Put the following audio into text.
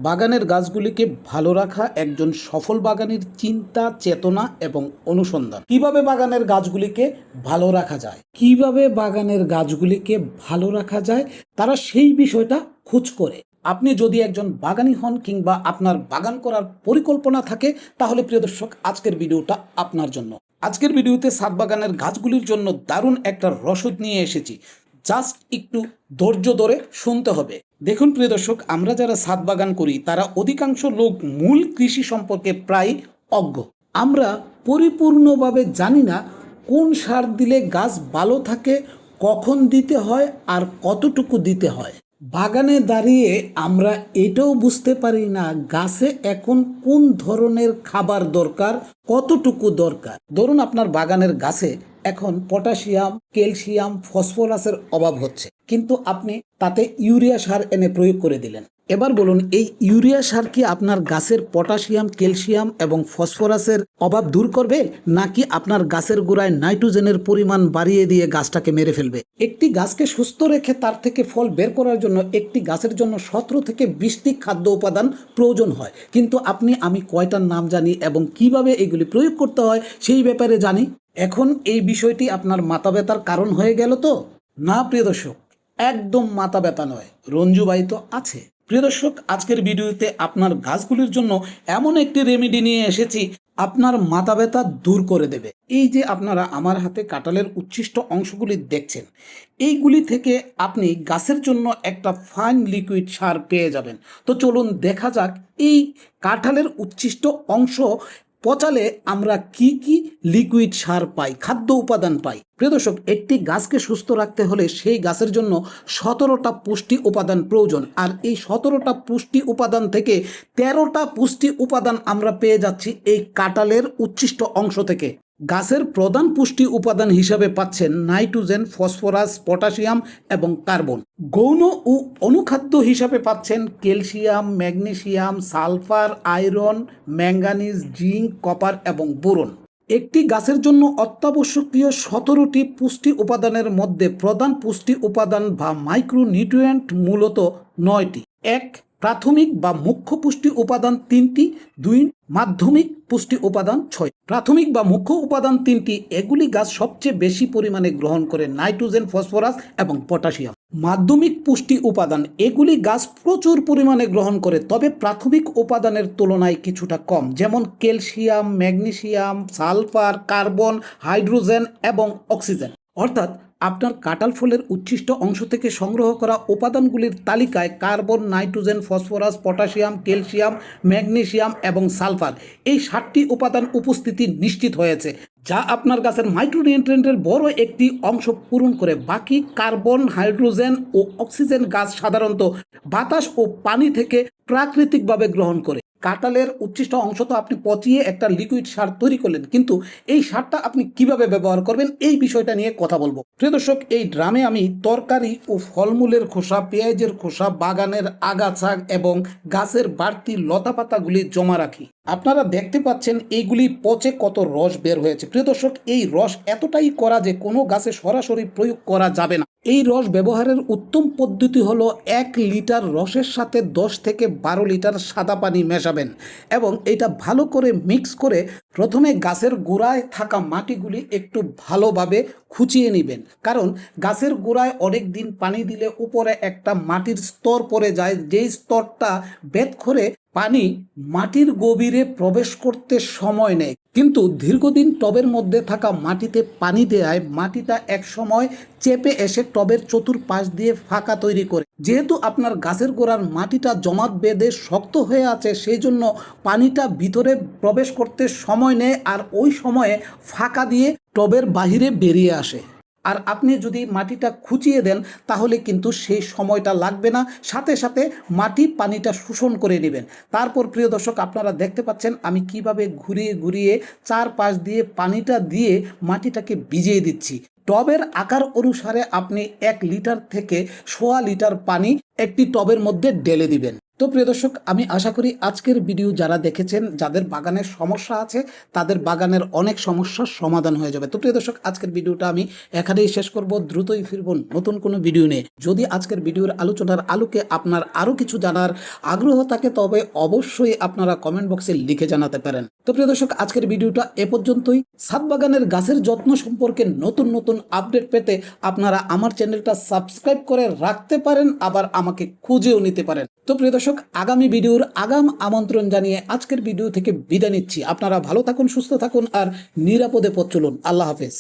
বাগানের গাছগুলিকে ভালো রাখা একজন সফল বাগানের চিন্তা, চেতনা এবং অনুসন্ধান। কিভাবে বাগানের গাছগুলিকে ভালো রাখা যায়, কিভাবে বাগানের গাছগুলিকে ভালো রাখা যায়, তারা সেই বিষয়টা খোঁজ করে। আপনি যদি একজন বাগানি হন কিংবা আপনার বাগান করার পরিকল্পনা থাকে, তাহলে প্রিয় দর্শক, আজকের ভিডিওটা আপনার জন্য। আজকের ভিডিওতে ছাদ বাগানের গাছগুলির জন্য দারুণ একটা রসদ নিয়ে এসেছি। জাস্ট একটু ধৈর্য ধরে শুনতে হবে। দেখুন প্রিয় দর্শক, আমরা যারা ছাদ বাগান করি তারা অধিকাংশ লোক মূল কৃষি সম্পর্কে প্রায় অজ্ঞ। আমরা পরিপূর্ণভাবে জানি না কোন সার দিলে গাছ ভালো থাকে, কখন দিতে হয় আর কতটুকু দিতে হয়। বাগানে দাঁড়িয়ে আমরা এটাও বুঝতে পারি না গাছে এখন কোন ধরনের খাবার দরকার, কতটুকু দরকার। ধরুন আপনার বাগানের গাছে এখন পটাশিয়াম, ক্যালসিয়াম, ফসফরাসের অভাব হচ্ছে, কিন্তু আপনি তাতে ইউরিয়া সার এনে প্রয়োগ করে দিলেন। এবার বলুন, এই ইউরিয়া সার কি আপনার গাছের পটাশিয়াম, ক্যালসিয়াম এবং ফসফরাসের অভাব দূর করবে, নাকি আপনার গাছের গোড়ায় নাইট্রোজেনের পরিমাণ বাড়িয়ে দিয়ে গাছটাকে মেরে ফেলবে? একটি গাছকে সুস্থ রেখে তার থেকে ফল বের করার জন্য একটি গাছের জন্য 17 থেকে 20টি খাদ্য উপাদান প্রয়োজন হয়, কিন্তু আপনি আমি কয়টার নাম জানি এবং কিভাবে এগুলি প্রয়োগ করতে হয় সেই ব্যাপারে জানি। এখন এই বিষয়টি আপনার মাথা ব্যথার কারণ হয়ে গেল তো? না প্রিয় দর্শক, একদম মাথা ব্যথা নয়, রঞ্জুবাই তো আছে। প্রিয় দর্শক, আজকের ভিডিওতে আপনার গাছগুলির জন্য এমন একটি রেমেডি নিয়ে এসেছি, আপনার মাথা ব্যথা দূর করে দেবে। এই যে আপনারা আমার হাতে কাঁঠালের উচ্ছিষ্ট অংশগুলি দেখছেন, এইগুলি থেকে আপনি গাছের জন্য একটা ফাইন লিকুইড সার পেয়ে যাবেন। তো চলুন দেখা যাক এই কাঁঠালের উচ্ছিষ্ট অংশ পচালে আমরা কি কি লিকুইড সার পাই, খাদ্য উপাদান পাই। প্রিয় দর্শক, একটি গাছকে সুস্থ রাখতে হলে সেই গাছের জন্য 17টা পুষ্টি উপাদান প্রয়োজন, আর এই 17টা পুষ্টি উপাদান থেকে 13টা পুষ্টি উপাদান আমরা পেয়ে যাচ্ছি এই কাঁঠালের উচ্ছিষ্ট অংশ থেকে। গাছের প্রধান পুষ্টি উপাদান হিসাবে পাচ্ছেন নাইট্রোজেন, ফসফরাস, পটাশিয়াম এবং কার্বন। গৌণ ও অনুখাদ্য হিসাবে পাচ্ছেন calcium, magnesium, sulphur, iron, manganese, zinc, copper এবং বোরন। একটি গাছের জন্য অত্যাবশ্যকীয় 17টি পুষ্টি উপাদানের মধ্যে প্রধান পুষ্টি উপাদান বা মাইক্রোনিউট্রিয়েন্ট মূলত 9টি। 1. প্রাথমিক বা মুখ্য পুষ্টি উপাদান 3টি। 2. মাধ্যমিক পুষ্টি উপাদান 6। প্রাথমিক বা মুখ্য উপাদান 3টি, এগুলি গাছ সবচেয়ে বেশি পরিমাণে গ্রহণ করে, নাইট্রোজেন, ফসফরাস এবং পটাশিয়াম। মাধ্যমিক পুষ্টি উপাদান, এগুলি গাছ প্রচুর পরিমাণে গ্রহণ করে, তবে প্রাথমিক উপাদানের তুলনায় কিছুটা কম, যেমন calcium, magnesium, sulphur, carbon, hydrogen এবং অক্সিজেন। অর্থাৎ আপনার কাঁঠাল ফলের উচ্ছিষ্ট অংশ থেকে সংগ্রহ করা উপাদানগুলির তালিকায় carbon, nitrogen, phosphorus, potassium, calcium, magnesium এবং সালফার, এই 7টি উপাদান উপস্থিতি নিশ্চিত হয়েছে, যা আপনার গাছের মাইক্রোনিউট্রিয়েন্টের বড় একটি অংশ পূরণ করে। বাকি কার্বন, হাইড্রোজেন ও অক্সিজেন গাছ সাধারণত বাতাস ও পানি থেকে প্রাকৃতিকভাবে গ্রহণ করে। কাঁঠালের উচ্ছিষ্ট অংশ তো আপনি পচিয়ে একটা লিকুইড সার তৈরি করলেন, কিন্তু এই সারটা আপনি কিভাবে ব্যবহার করবেন এই বিষয়টা নিয়ে কথা বলবো। প্রিয় দর্শক, এই ড্রামে আমি তরকারি ও ফলমূলের খোসা, পেঁয়াজের খোসা, বাগানের আগাছা এবং গাছের বাড়তি লতাপাতাগুলি জমা রাখি। আপনারা দেখতে পাচ্ছেন এইগুলি পচে কত রস বের হয়েছে। প্রিয় দর্শক, এই রস এতটাই করা যে কোনো গাছে সরাসরি প্রয়োগ করা যাবে না। এই রস ব্যবহারের উত্তম পদ্ধতি হলো 1 লিটার রসের সাথে 10 থেকে 12 লিটার সাদা পানি মেশাবেন এবং এটা ভালো করে মিক্স করে প্রথমে গাছের গোড়ায় থাকা মাটিগুলি একটু ভালোভাবে খুঁচিয়ে নেবেন, কারণ গাছের গোড়ায় অনেক দিন পানি দিলে উপরে একটা মাটির স্তর পড়ে যায়, যেই স্তরটা ভেদ করে পানি মাটির গভীরে প্রবেশ করতে সময় নেয়, কিন্তু দীর্ঘদিন টবের মধ্যে থাকা মাটিতে পানি দেওয়ায় মাটিটা এক সময় চেপে এসে টবের চতুর্পাশ দিয়ে ফাঁকা তৈরি করে। যেহেতু আপনার গাছের গোড়ার মাটিটা জমাট বেঁধে শক্ত হয়ে আছে, সেই জন্য পানিটা ভিতরে প্রবেশ করতে সময় নেয় আর ওই সময়ে ফাঁকা দিয়ে টবের বাহিরে বেরিয়ে আসে। আর আপনি যদি মাটিটা খুঁচিয়ে দেন তাহলে কিন্তু সেই সময়টা লাগবে না, সাথে সাথে মাটি পানিটা শোষণ করে নেবেন। তারপর প্রিয় দর্শক, আপনারা দেখতে পাচ্ছেন আমি কিভাবে ঘুরিয়ে ঘুরিয়ে চারপাশ দিয়ে পানিটা দিয়ে মাটিটাকে ভিজিয়ে দিচ্ছি। টবের আকার অনুসারে আপনি 1 লিটার থেকে 1.25 লিটার পানি একটি টবের মধ্যে ঢেলে দিবেন। তো প্রিয় দর্শক, আমি আশা করি আজকের ভিডিও যারা দেখেছেন, যাদের বাগানের সমস্যা আছে, তাদের বাগানের অনেক সমস্যার সমাধান হয়ে যাবে। তো প্রিয় দর্শক, আজকের ভিডিওটা আমি এখানেই শেষ করব। দ্রুতই ফিরব নতুন কোনো ভিডিও নিয়ে। যদি আজকের ভিডিওর আলোচনার আলোকে আপনার আরও কিছু জানার আগ্রহ থাকে, তবে অবশ্যই আপনারা কমেন্ট বক্সে লিখে জানাতে পারেন। তো প্রিয় দর্শক, আজকের ভিডিওটা এ পর্যন্তই। ছাদ বাগানের গাছের যত্ন সম্পর্কে নতুন নতুন আপডেট পেতে আপনারা আমার চ্যানেলটা সাবস্ক্রাইব করে রাখতে পারেন, আবার আমাকে খুঁজেও নিতে পারেন। তো প্রিয় দর্শক, আগামী ভিডিওর আগাম আমন্ত্রণ জানিয়ে আজকের ভিডিও থেকে বিদায় নিচ্ছি। আপনারা ভালো থাকুন, সুস্থ থাকুন আর নিরাপদে পথ চলুন। আল্লাহ হাফেজ।